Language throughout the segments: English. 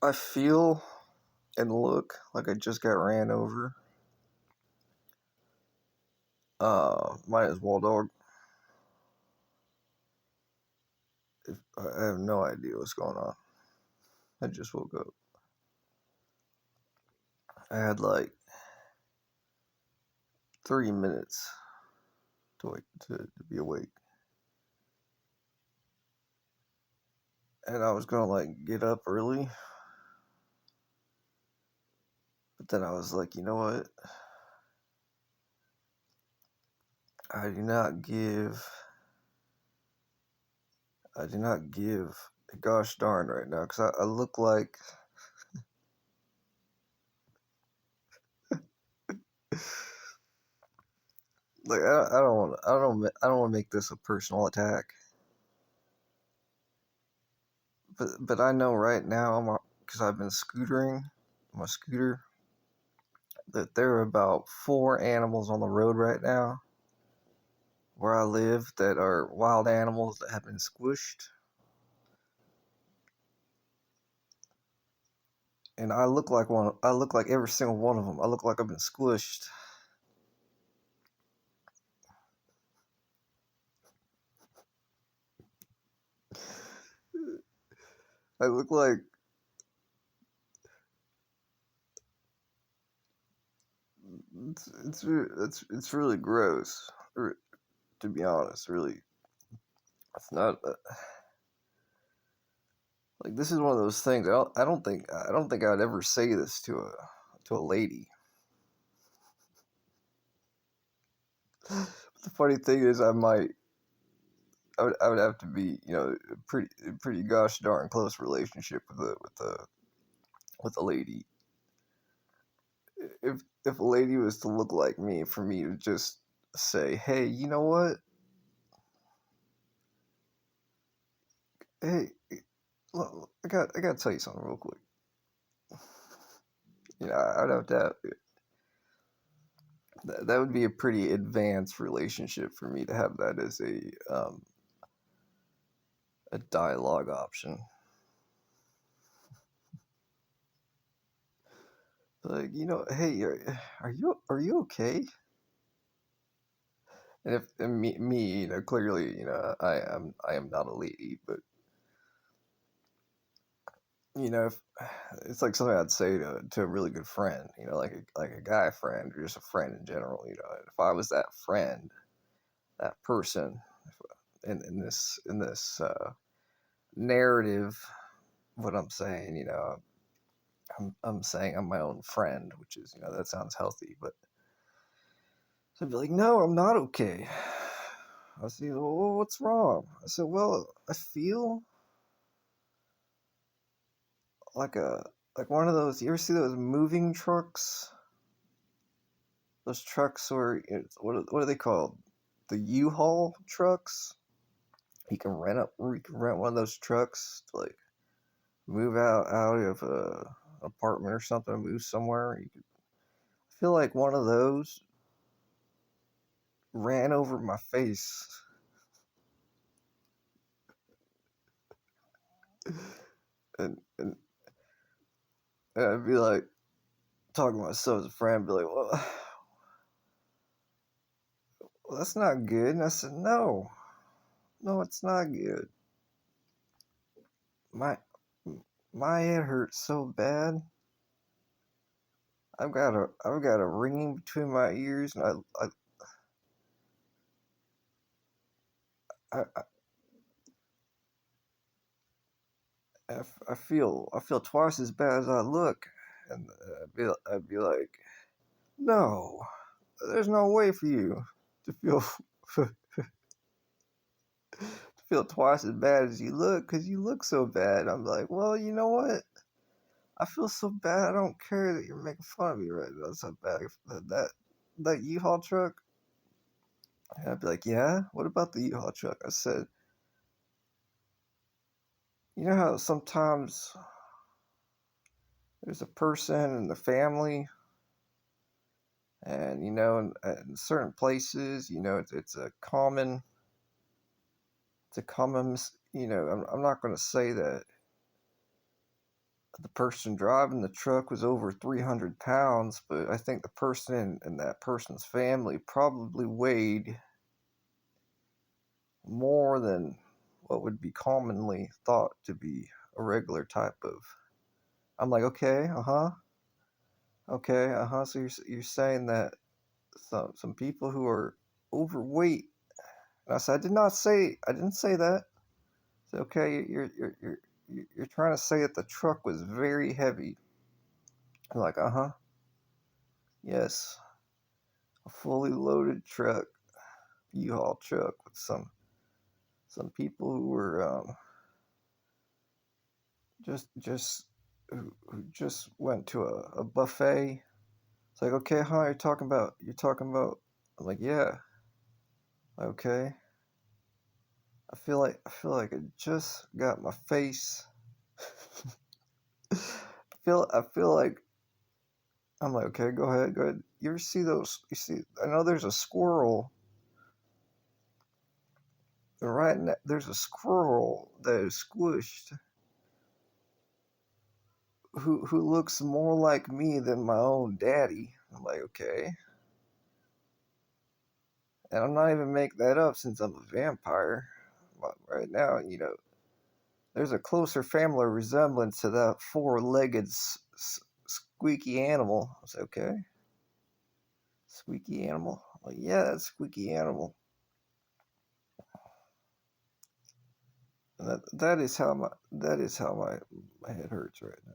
I feel and look like I just got ran over. Might as well, dog. I have no idea what's going on. I just woke up. I had like 3 minutes to be awake, and I was gonna like get up early, but then I was like, you know what? I do not give. I do not give a gosh darn right now because I look like I don't want to make this a personal attack, but I know right now because I've been scootering. I'm a scooter. That there are about 4 animals on the road right now where I live that are wild animals that have been squished. And I look like one. I look like every single one of them. I look like I've been squished. I look like it's really gross. To be honest, really, it's not like this is one of those things. I don't think I'd ever say this to a lady. But the funny thing is, I would have to be, a pretty gosh darn close relationship with a lady. If a lady was to look like me, for me to just say, hey, you know what? Hey, look, I got to tell you something real quick. I'd have to have, that would be a pretty advanced relationship for me to have that as a dialogue option. Like, hey, are you okay? And if and me, clearly, I am not a lady, but if, it's like something I'd say to a really good friend, like a guy friend or just a friend in general. If I was that friend, that person, in this narrative, what I'm saying, I'm saying I'm my own friend, which is, that sounds healthy, but so I'd be like, no, I'm not okay. I said, well, what's wrong? I said, well, I feel like one of those. You ever see those moving trucks? Those trucks where what are they called? The U-Haul trucks. You can rent one of those trucks to like move out of a apartment or something, move somewhere. I feel like one of those ran over my face, and I'd be like talking to myself as a friend, be like, well, that's not good. And I said, no, it's not good. My my head hurts so bad. I've got a ringing between my ears, and I, I feel twice as bad as I look, and I'd be like, no, there's no way for you to feel to feel twice as bad as you look because you look so bad. I'm like, well, you know what? I feel so bad. I don't care that you're making fun of me right now. So bad that U-Haul truck. And I'd be like, yeah. What about the U-Haul truck? I said, you know how sometimes there's a person in the family, and in certain places, it's a common. I'm not going to say that the person driving the truck was over 300 pounds, but I think the person in that person's family probably weighed more than what would be commonly thought to be a regular type of. I'm like, okay, okay, So you're saying that some people who are overweight. And I said, I didn't say that. I said, okay, you're trying to say that the truck was very heavy. I'm like, yes, a fully loaded truck, U-Haul truck with some people who were who just went to a buffet. It's like, okay, you're talking about. I'm like, yeah, okay. I feel like I just got my face. I feel like I'm like, okay, go ahead, go ahead. You ever see those? You see, I know there's a squirrel. There's a squirrel that is squished who looks more like me than my own daddy. I'm like, okay. And I'm not even making that up since I'm a vampire. But right now, there's a closer family resemblance to that four-legged squeaky animal. I said, okay, squeaky animal. Like, yeah, that's squeaky animal. And that is how my head hurts right now.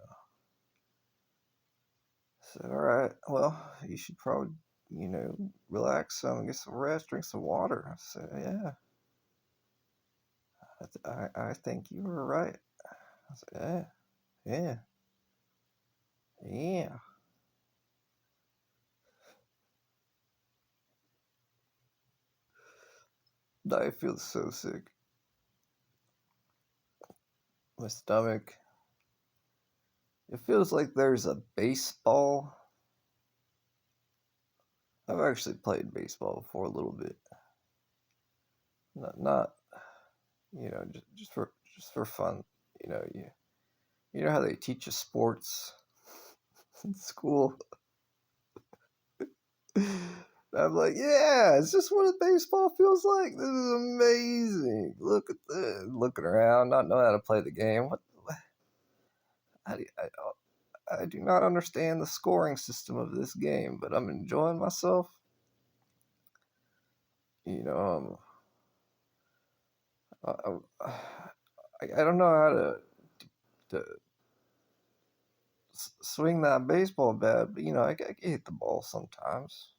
So, all right, well, you should probably relax some, get some rest, drink some water. I said, yeah, I think you were right. I said, yeah, yeah, yeah. I feel so sick. My stomach. It feels like there's a baseball. I've actually played baseball before a little bit. Not just for fun. You know, you know how they teach you sports in school. I'm like, yeah, it's just what a baseball feels like. This is amazing. Look at this. Looking around, not knowing how to play the game. I, I do not understand the scoring system of this game, but I'm enjoying myself. You know, I, I don't know how to swing that baseball bat, but I can hit the ball sometimes.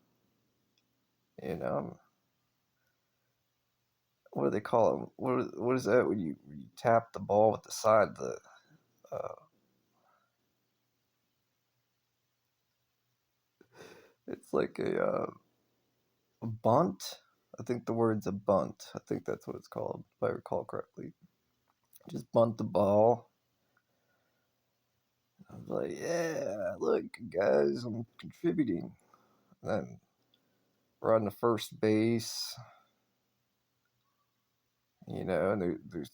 You know, what do they call it? What is that when you tap the ball with the side of the uh, it's like a bunt. I think the word's a bunt. I think that's what it's called, if I recall correctly. Just bunt the ball. I was like, yeah, look, guys, I'm contributing. And then run to first base, and there's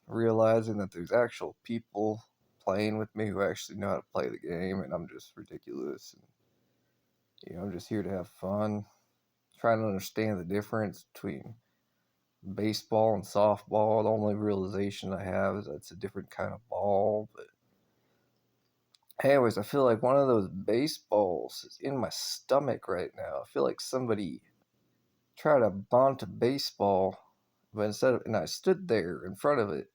realizing that there's actual people playing with me who actually know how to play the game, and I'm just ridiculous. And, I'm just here to have fun, trying to understand the difference between baseball and softball. The only realization I have is that it's a different kind of ball. But anyways, I feel like one of those baseballs is in my stomach right now. I feel like somebody tried to bunt a baseball, but and I stood there in front of it.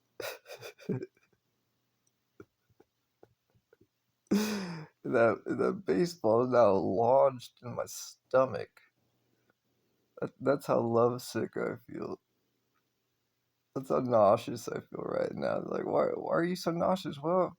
That baseball is now lodged in my stomach. That's how lovesick I feel. That's how nauseous I feel right now. Like, why are you so nauseous? Well,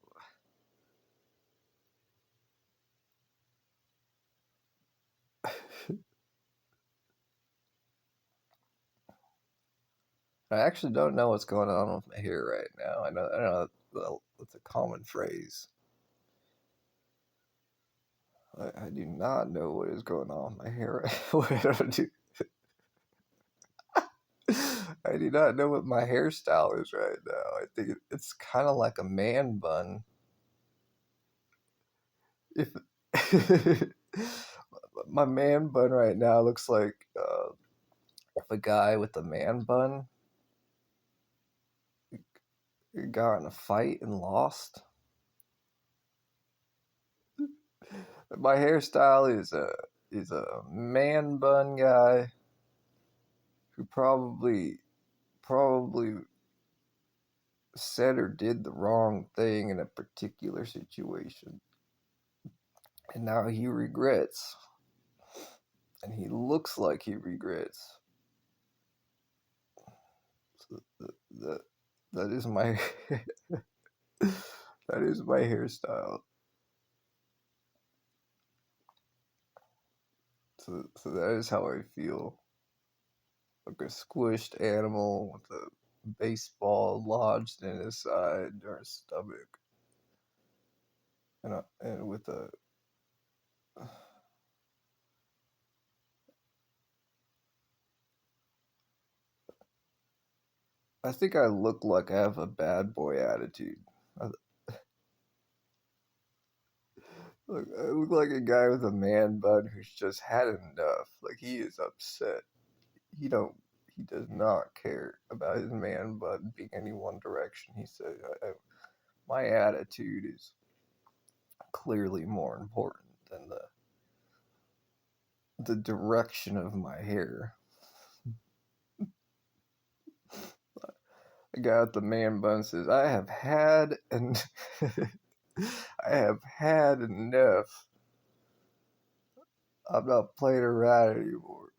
I actually don't know what's going on with my hair right now. I know well, it's a common phrase. I do not know what is going on with my hair. What I do. I do not know what my hairstyle is right now. I think it's kind of like a man bun. if my man bun right now looks like if a guy with a man bun got in a fight and lost. My hairstyle is a man bun guy who probably said or did the wrong thing in a particular situation, and now he regrets, and he looks like he regrets. So that that is my that is my hairstyle. So that is how I feel, like a squished animal with a baseball lodged in his side or his stomach, and with a. I think I look like I have a bad boy attitude. I look like a guy with a man bun who's just had enough. Like he is upset. He don't. He does not care about his man bun being any one direction. He said, "My attitude is clearly more important than the direction of my hair." The guy with the man bun says, "I have had and I have had enough. I'm not playing around anymore."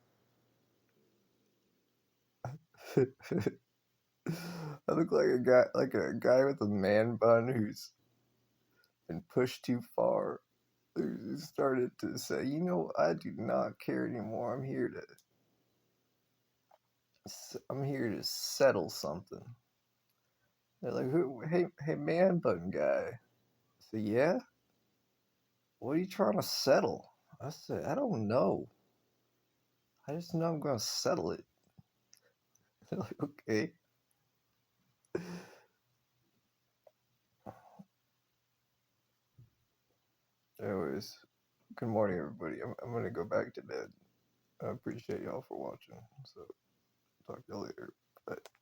I look like a guy with a man bun who's been pushed too far. Who started to say, I do not care anymore. I'm here to settle something. They're like, hey, man bun guy. I said, yeah. What are you trying to settle? I said, I don't know. I just know I'm gonna settle it. They're like, okay. Anyways, good morning, everybody. I'm gonna go back to bed. I appreciate y'all for watching. So talk to you later. Bye.